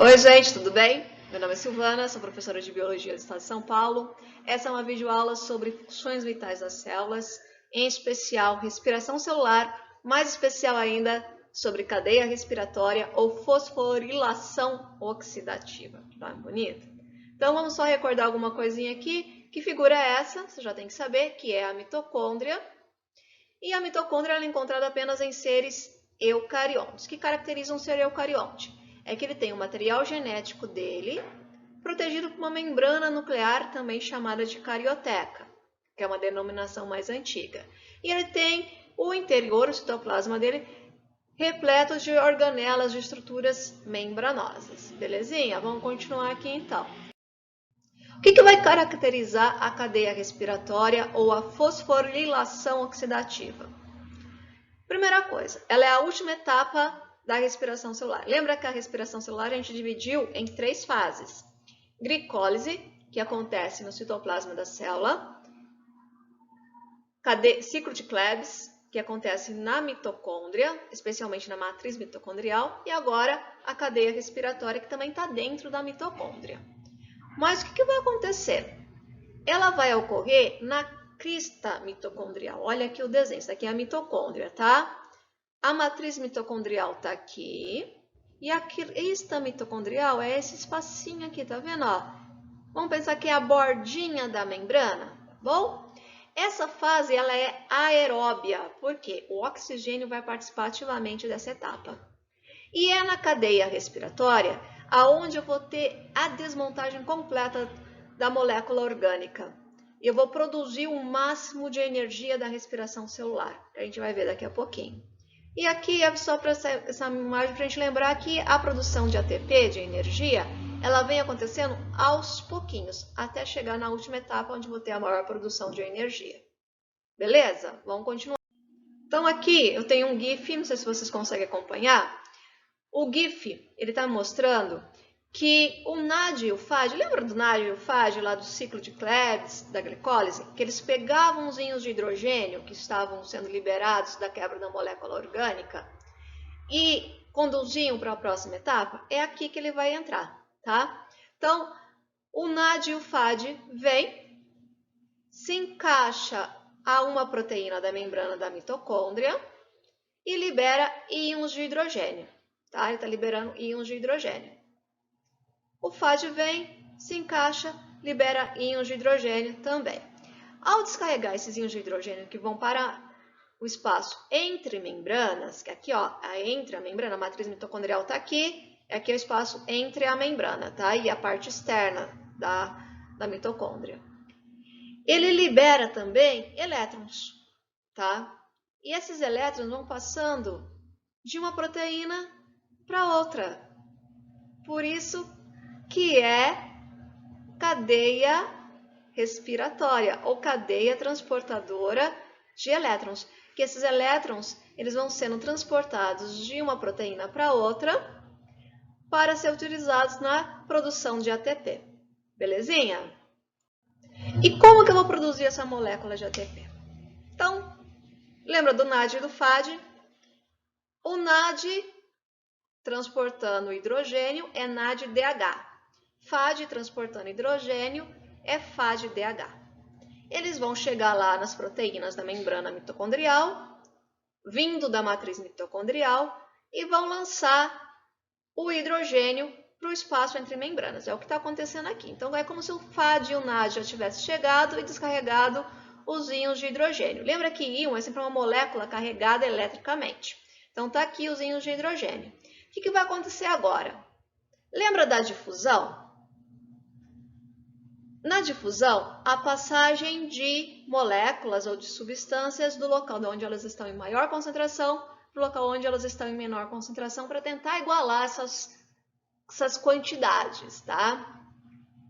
Oi, gente, tudo bem? Meu nome é Silvana, sou professora de Biologia do Estado de São Paulo. Essa é uma videoaula sobre funções vitais das células, em especial respiração celular, mais especial ainda sobre cadeia respiratória ou fosforilação oxidativa. Tá bonito? Então vamos só recordar alguma coisinha aqui. Que figura é essa? Você já tem que saber que é a mitocôndria. E a mitocôndria é encontrada apenas em seres eucariontes. O que caracteriza um ser eucarionte? É que ele tem o material genético dele protegido por uma membrana nuclear, também chamada de carioteca, que é uma denominação mais antiga. E ele tem o interior, o citoplasma dele, repleto de organelas, de estruturas membranosas. Belezinha? Vamos continuar aqui então. O que vai caracterizar a cadeia respiratória ou a fosforilação oxidativa? Primeira coisa, ela é a última etapa da respiração celular. Lembra que a respiração celular a gente dividiu em 3 fases. Glicólise, que acontece no citoplasma da célula. Ciclo de Krebs, que acontece na mitocôndria, especialmente na matriz mitocondrial. E agora a cadeia respiratória, que também está dentro da mitocôndria. Mas o que vai acontecer? Ela vai ocorrer na crista mitocondrial. Olha aqui o desenho, isso aqui é a mitocôndria, tá? A matriz mitocondrial está aqui. E a crista mitocondrial é esse espacinho aqui, tá vendo? Ó? Vamos pensar que é a bordinha da membrana, tá bom? Essa fase ela é aeróbia, porque o oxigênio vai participar ativamente dessa etapa. E é na cadeia respiratória aonde eu vou ter a desmontagem completa da molécula orgânica. E eu vou produzir o máximo de energia da respiração celular, que a gente vai ver daqui a pouquinho. E aqui é só para essa imagem para a gente lembrar que a produção de ATP, de energia, ela vem acontecendo aos pouquinhos, até chegar na última etapa, onde vou ter a maior produção de energia. Beleza? Vamos continuar. Então aqui eu tenho um GIF, não sei se vocês conseguem acompanhar. O GIF, ele está mostrando que o NAD e o FAD, lembra do NAD e o FAD lá do ciclo de Krebs, da glicólise? Que eles pegavam os íons de hidrogênio que estavam sendo liberados da quebra da molécula orgânica e conduziam para a próxima etapa? É aqui que ele vai entrar, tá? Então, o NAD e o FAD vem, se encaixa a uma proteína da membrana da mitocôndria e libera íons de hidrogênio, tá? Ele está liberando íons de hidrogênio. O FAD vem, se encaixa, libera íons de hidrogênio também. Ao descarregar esses íons de hidrogênio que vão para o espaço entre membranas, que aqui, ó, entre a membrana, a matriz mitocondrial está aqui, aqui é o espaço entre a membrana, tá? E a parte externa da mitocôndria. Ele libera também elétrons, tá? E esses elétrons vão passando de uma proteína para outra. Por isso que é cadeia respiratória ou cadeia transportadora de elétrons. Que esses elétrons eles vão sendo transportados de uma proteína para outra para ser utilizados na produção de ATP. Belezinha? E como que eu vou produzir essa molécula de ATP? Então, lembra do NAD e do FAD? O NAD transportando hidrogênio é NADDH. FAD transportando hidrogênio é FADDH. Eles vão chegar lá nas proteínas da membrana mitocondrial, vindo da matriz mitocondrial, e vão lançar o hidrogênio para o espaço entre membranas. É o que está acontecendo aqui. Então, é como se o FAD e o NAD já tivessem chegado e descarregado os íons de hidrogênio. Lembra que íon é sempre uma molécula carregada eletricamente. Então, está aqui os íons de hidrogênio. O que vai acontecer agora? Lembra da difusão? Na difusão, a passagem de moléculas ou de substâncias do local onde elas estão em maior concentração para o local onde elas estão em menor concentração para tentar igualar essas quantidades, tá?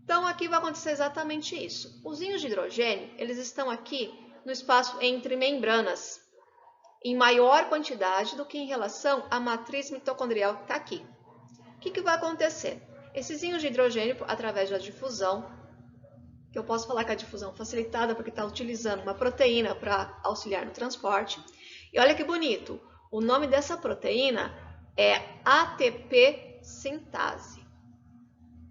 Então, aqui vai acontecer exatamente isso. Os íons de hidrogênio, eles estão aqui no espaço entre membranas, em maior quantidade do que em relação à matriz mitocondrial que está aqui. O que vai acontecer? Esses íons de hidrogênio, através da difusão, que eu posso falar que a difusão facilitada porque está utilizando uma proteína para auxiliar no transporte. E olha que bonito, o nome dessa proteína é ATP sintase.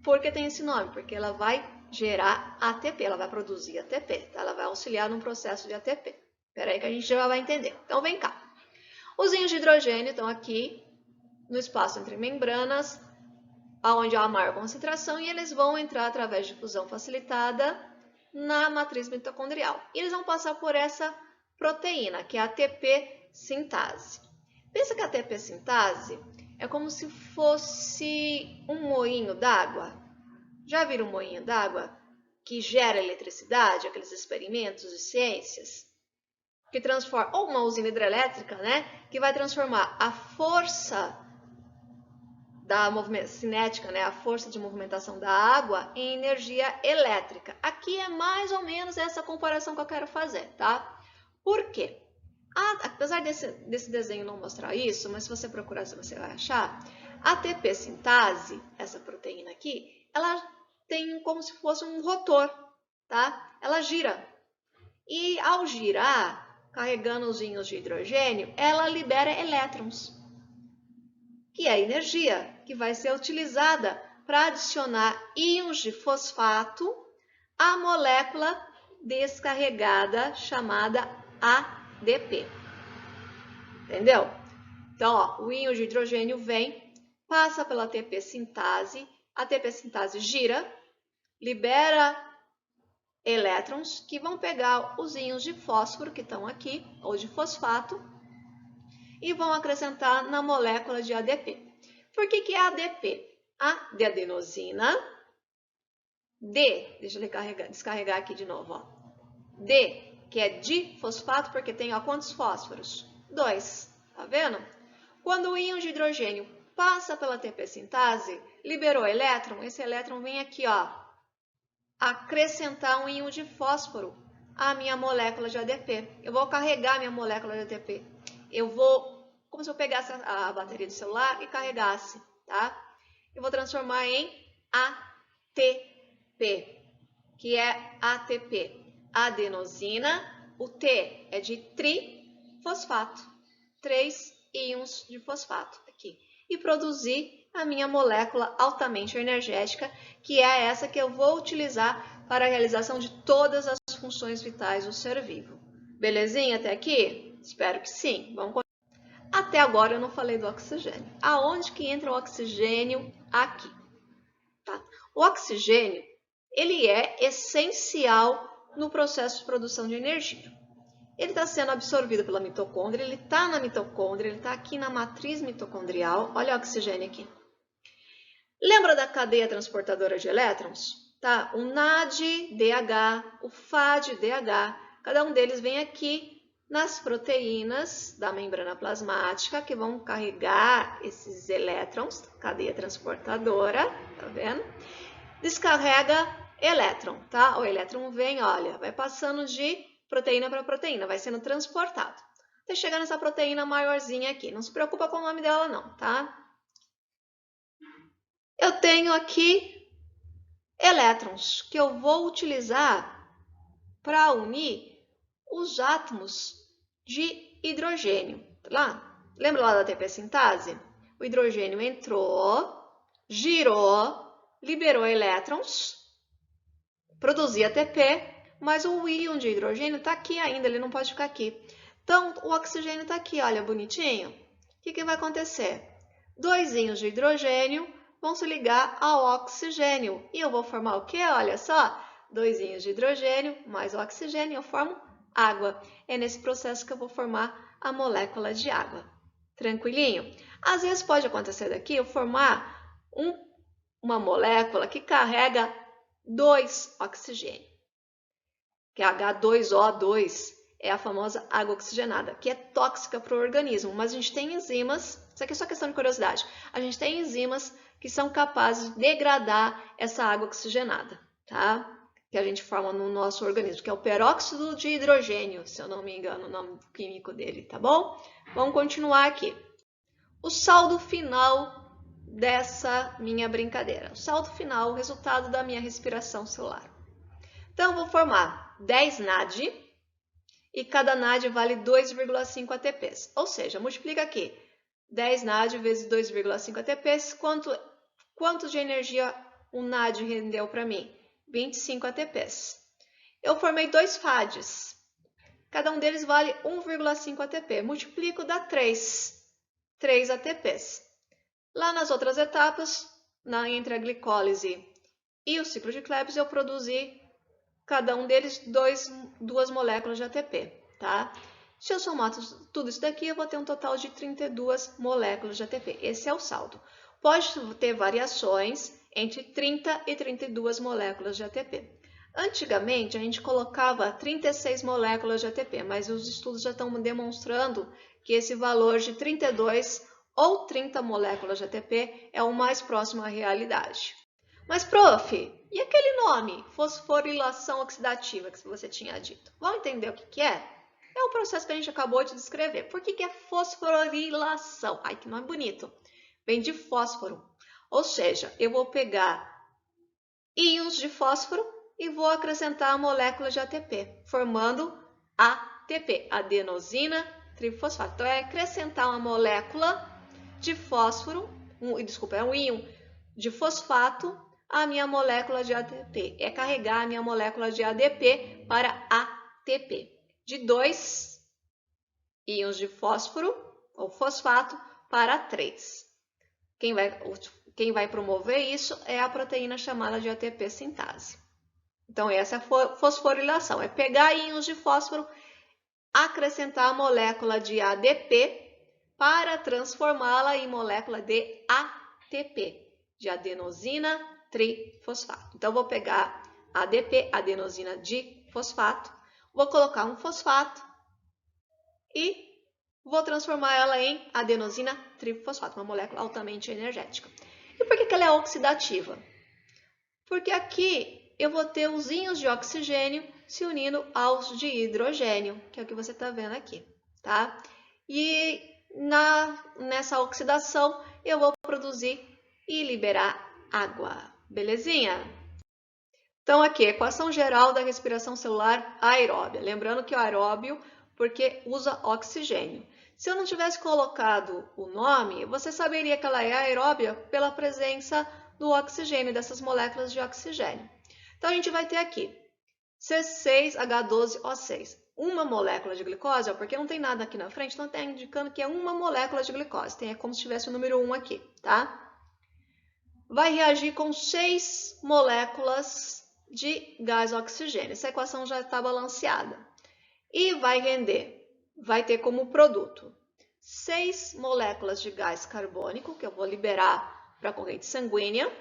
Por que tem esse nome? Porque ela vai gerar ATP, ela vai produzir ATP, tá? Ela vai auxiliar num processo de ATP. Espera aí que a gente já vai entender. Então, vem cá. Os íons de hidrogênio estão aqui no espaço entre membranas, onde há a maior concentração, e eles vão entrar através de fusão facilitada na matriz mitocondrial. E eles vão passar por essa proteína, que é a ATP sintase. Pensa que a ATP sintase é como se fosse um moinho d'água. Já viram um moinho d'água que gera eletricidade, aqueles experimentos de ciências? Que transforma, ou uma usina hidrelétrica, né? Que vai transformar a força da cinética, né, a força de movimentação da água, em energia elétrica. Aqui é mais ou menos essa comparação que eu quero fazer, tá? Por quê? Apesar desse desenho não mostrar isso, mas se você procurar, você vai achar, a ATP sintase, essa proteína aqui, ela tem como se fosse um rotor, tá? Ela gira. E ao girar, carregando os íons de hidrogênio, ela libera elétrons, que é energia que vai ser utilizada para adicionar íons de fosfato à molécula descarregada chamada ADP. Entendeu? Então, ó, o íon de hidrogênio vem, passa pela ATP sintase, a ATP sintase gira, libera elétrons que vão pegar os íons de fósforo que estão aqui, ou de fosfato, e vão acrescentar na molécula de ADP. Por que é ADP? A de adenosina, D, deixa eu descarregar aqui de novo, ó. D, que é difosfato, porque tem ó, quantos fósforos? 2, tá vendo? Quando o íon de hidrogênio passa pela ATP sintase, liberou elétron, esse elétron vem aqui, ó, acrescentar um íon de fósforo à minha molécula de ADP. Eu vou carregar minha molécula de ADP. Eu vou, como se eu pegasse a bateria do celular e carregasse, tá? Eu vou transformar em ATP, que é ATP, adenosina. O T é de trifosfato, 3 íons de fosfato aqui. E produzir a minha molécula altamente energética, que é essa que eu vou utilizar para a realização de todas as funções vitais do ser vivo. Belezinha até aqui? Espero que sim. Vamos continuar. Até agora eu não falei do oxigênio. Aonde que entra o oxigênio aqui? Tá? O oxigênio, ele é essencial no processo de produção de energia. Ele está sendo absorvido pela mitocôndria, ele está na mitocôndria, ele está aqui na matriz mitocondrial. Olha o oxigênio aqui. Lembra da cadeia transportadora de elétrons? Tá? O NAD-DH, o FAD-DH, cada um deles vem aqui nas proteínas da membrana plasmática, que vão carregar esses elétrons, cadeia transportadora, tá vendo? Descarrega elétron, tá? O elétron vem, olha, vai passando de proteína para proteína, vai sendo transportado. Até chegar nessa proteína maiorzinha aqui. Não se preocupa com o nome dela não, tá? Eu tenho aqui elétrons que eu vou utilizar para unir os átomos de hidrogênio. Lembra lá da ATP sintase? O hidrogênio entrou, girou, liberou elétrons, produzia ATP, mas o íon de hidrogênio está aqui ainda, ele não pode ficar aqui. Então, o oxigênio está aqui, olha, bonitinho. O que vai acontecer? 2 íons de hidrogênio vão se ligar ao oxigênio. E eu vou formar o quê? Olha só, 2 íons de hidrogênio mais o oxigênio, eu formo água. É nesse processo que eu vou formar a molécula de água. Tranquilinho? Às vezes pode acontecer daqui eu formar uma molécula que carrega 2 oxigênio, que é H2O2, é a famosa água oxigenada, que é tóxica para o organismo, mas a gente tem enzimas, isso aqui é só questão de curiosidade, a gente tem enzimas que são capazes de degradar essa água oxigenada, tá? Que a gente forma no nosso organismo, que é o peróxido de hidrogênio, se eu não me engano o nome químico dele, tá bom? Vamos continuar aqui. O saldo final dessa minha brincadeira. O saldo final, o resultado da minha respiração celular. Então, eu vou formar 10 NAD e cada NAD vale 2,5 ATPs. Ou seja, multiplica aqui 10 NAD vezes 2,5 ATPs, quanto de energia o NAD rendeu para mim 25 ATPs. Eu formei 2 FADs. Cada um deles vale 1,5 ATP. Multiplico, dá 3 ATPs. Lá nas outras etapas, entre a glicólise e o ciclo de Klebs, eu produzi, cada um deles, 2 moléculas de ATP. Tá? Se eu somar tudo isso daqui, eu vou ter um total de 32 moléculas de ATP. Esse é o saldo. Pode ter variações entre 30 e 32 moléculas de ATP. Antigamente, a gente colocava 36 moléculas de ATP, mas os estudos já estão demonstrando que esse valor de 32 ou 30 moléculas de ATP é o mais próximo à realidade. Mas, prof, e aquele nome, fosforilação oxidativa, que você tinha dito? Vamos entender o que é? É o processo que a gente acabou de descrever. Por que é fosforilação? Ai, que nome bonito! Vem de fósforo. Ou seja, eu vou pegar íons de fósforo e vou acrescentar a molécula de ATP, formando ATP, adenosina trifosfato. Então, é acrescentar uma molécula de fósforo, é um íon de fosfato, à minha molécula de ATP. É carregar a minha molécula de ADP para ATP. De 2 íons de fósforo ou fosfato para 3. Quem vai promover isso é a proteína chamada de ATP sintase. Então, essa é a fosforilação. É pegar íons de fósforo, acrescentar a molécula de ADP para transformá-la em molécula de ATP, de adenosina trifosfato. Então, vou pegar ADP, adenosina difosfato, vou colocar um fosfato e vou transformar ela em adenosina trifosfato, uma molécula altamente energética. E por que ela é oxidativa? Porque aqui eu vou ter os íons de oxigênio se unindo aos de hidrogênio, que é o que você está vendo aqui, tá? E nessa oxidação eu vou produzir e liberar água, belezinha? Então aqui, equação geral da respiração celular aeróbia. Lembrando que o aeróbio, porque usa oxigênio. Se eu não tivesse colocado o nome, você saberia que ela é aeróbia pela presença do oxigênio, dessas moléculas de oxigênio. Então, a gente vai ter aqui C6H12O6, uma molécula de glicose, porque não tem nada aqui na frente, então está indicando que é uma molécula de glicose. É como se tivesse o número 1 aqui, tá? Vai reagir com 6 moléculas de gás oxigênio. Essa equação já está balanceada. E vai ter como produto 6 moléculas de gás carbônico, que eu vou liberar para a corrente sanguínea.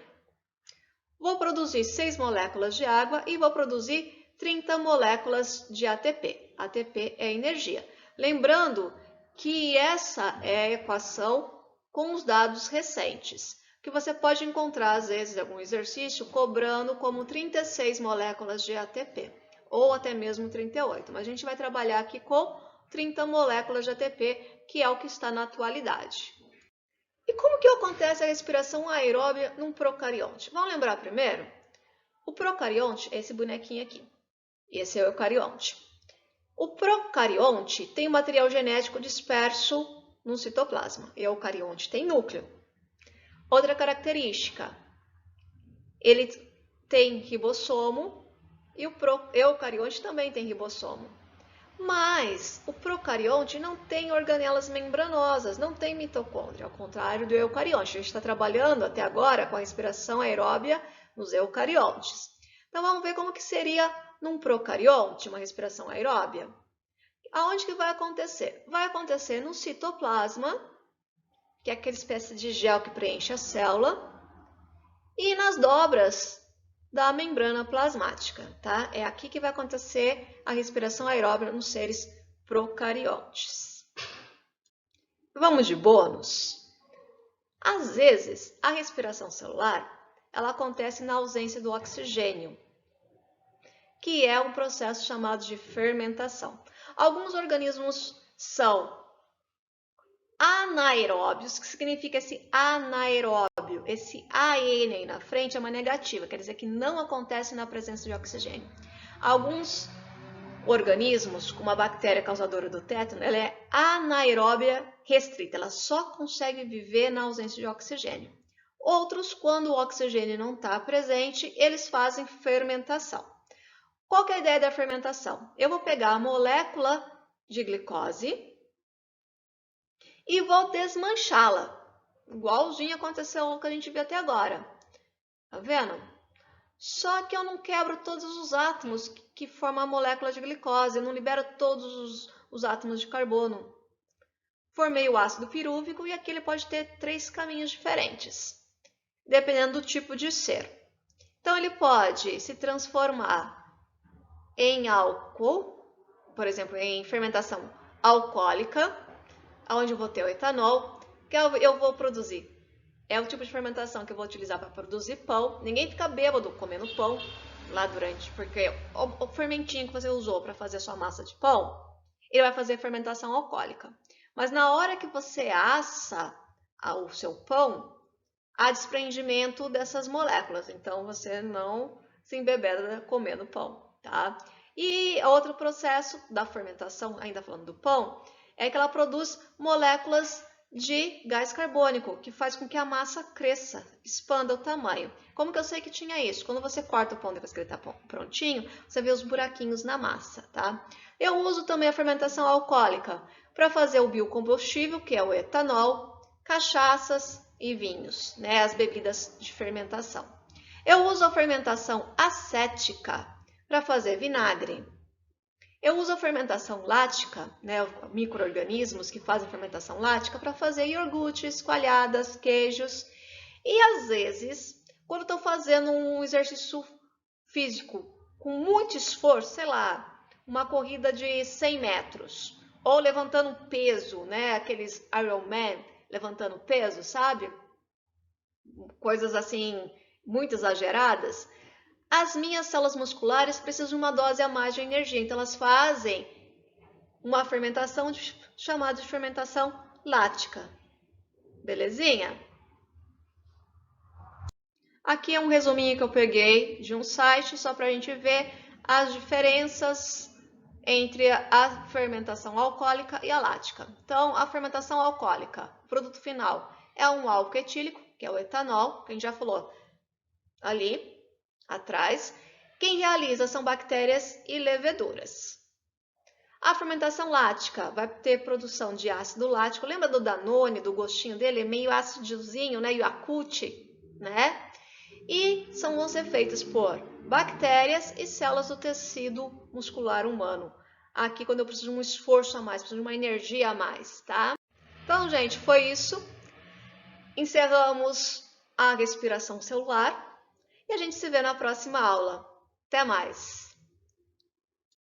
Vou produzir 6 moléculas de água e vou produzir 30 moléculas de ATP. ATP é energia. Lembrando que essa é a equação com os dados recentes, que você pode encontrar, às vezes, em algum exercício, cobrando como 36 moléculas de ATP, ou até mesmo 38. Mas a gente vai trabalhar aqui com 30 moléculas de ATP, que é o que está na atualidade. E como que acontece a respiração aeróbia num procarionte? Vamos lembrar primeiro? O procarionte é esse bonequinho aqui. E esse é o eucarionte. O procarionte tem material genético disperso no citoplasma. E o eucarionte tem núcleo. Outra característica, ele tem ribossomo e o eucarionte também tem ribossomo. Mas o procarionte não tem organelas membranosas, não tem mitocôndria, ao contrário do eucarionte. A gente está trabalhando até agora com a respiração aeróbia nos eucariontes. Então, vamos ver como que seria num procarionte, uma respiração aeróbia. Aonde que vai acontecer? Vai acontecer no citoplasma, que é aquela espécie de gel que preenche a célula, e nas dobras da membrana plasmática, tá? É aqui que vai acontecer a respiração aeróbia nos seres procariontes. Vamos de bônus? Às vezes, a respiração celular, ela acontece na ausência do oxigênio, que é um processo chamado de fermentação. Alguns organismos são anaeróbios, que significa esse anaeróbio, esse AN aí na frente é uma negativa, quer dizer que não acontece na presença de oxigênio. Alguns organismos, como a bactéria causadora do tétano, ela é anaeróbia restrita, ela só consegue viver na ausência de oxigênio. Outros, quando o oxigênio não está presente, eles fazem fermentação. Qual que é a ideia da fermentação? Eu vou pegar a molécula de glicose e vou desmanchá-la, igualzinho aconteceu o que a gente viu até agora. Tá vendo? Só que eu não quebro todos os átomos que formam a molécula de glicose, eu não libero todos os átomos de carbono. Formei o ácido pirúvico e aqui ele pode ter 3 caminhos diferentes, dependendo do tipo de ser. Então, ele pode se transformar em álcool, por exemplo, em fermentação alcoólica, onde eu vou ter o etanol, que eu vou produzir. É o tipo de fermentação que eu vou utilizar para produzir pão. Ninguém fica bêbado comendo pão lá durante, porque o fermentinho que você usou para fazer a sua massa de pão, ele vai fazer fermentação alcoólica. Mas na hora que você assa o seu pão, há desprendimento dessas moléculas, então você não se embebeda comendo pão, tá? E outro processo da fermentação, ainda falando do pão, é que ela produz moléculas de gás carbônico, que faz com que a massa cresça, expanda o tamanho. Como que eu sei que tinha isso? Quando você corta o pão depois que ele está prontinho, você vê os buraquinhos na massa, tá? Eu uso também a fermentação alcoólica para fazer o biocombustível, que é o etanol, cachaças e vinhos, né? As bebidas de fermentação. Eu uso a fermentação acética para fazer vinagre. Eu uso a fermentação lática, né, micro-organismos que fazem fermentação lática, para fazer iogurtes, coalhadas, queijos. E às vezes, quando estou fazendo um exercício físico com muito esforço, sei lá, uma corrida de 100 metros, ou levantando peso, né, aqueles Ironman levantando peso, sabe? Coisas assim, muito exageradas. As minhas células musculares precisam de uma dose a mais de energia, então elas fazem uma fermentação chamada de fermentação lática. Belezinha? Aqui é um resuminho que eu peguei de um site só para a gente ver as diferenças entre a fermentação alcoólica e a lática. Então, a fermentação alcoólica, o produto final, é um álcool etílico, que é o etanol, que a gente já falou ali atrás. Quem realiza são bactérias e leveduras. A fermentação lática vai ter produção de ácido lático. Lembra do Danone, do gostinho dele? É meio ácidozinho, né? Yakult, né? E vão ser feitas por bactérias e células do tecido muscular humano. Aqui, quando eu preciso de um esforço a mais, preciso de uma energia a mais, tá? Então, gente, foi isso. Encerramos a respiração celular. E a gente se vê na próxima aula. Até mais!